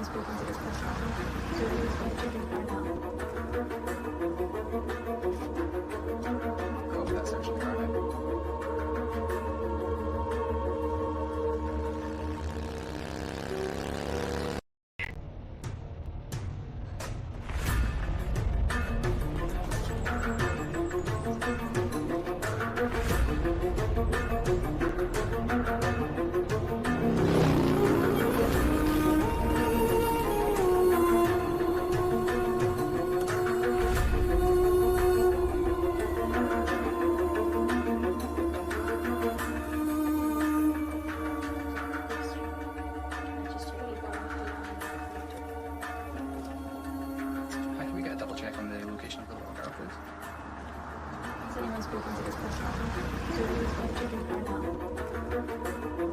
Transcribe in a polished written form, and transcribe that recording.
anyone spoken to this person? So it is what you can find out. Go over that section of Garnet. Hi, can we get a double check on the location of the little girl, please? Has anyone spoken to this person? So it is what you can find out.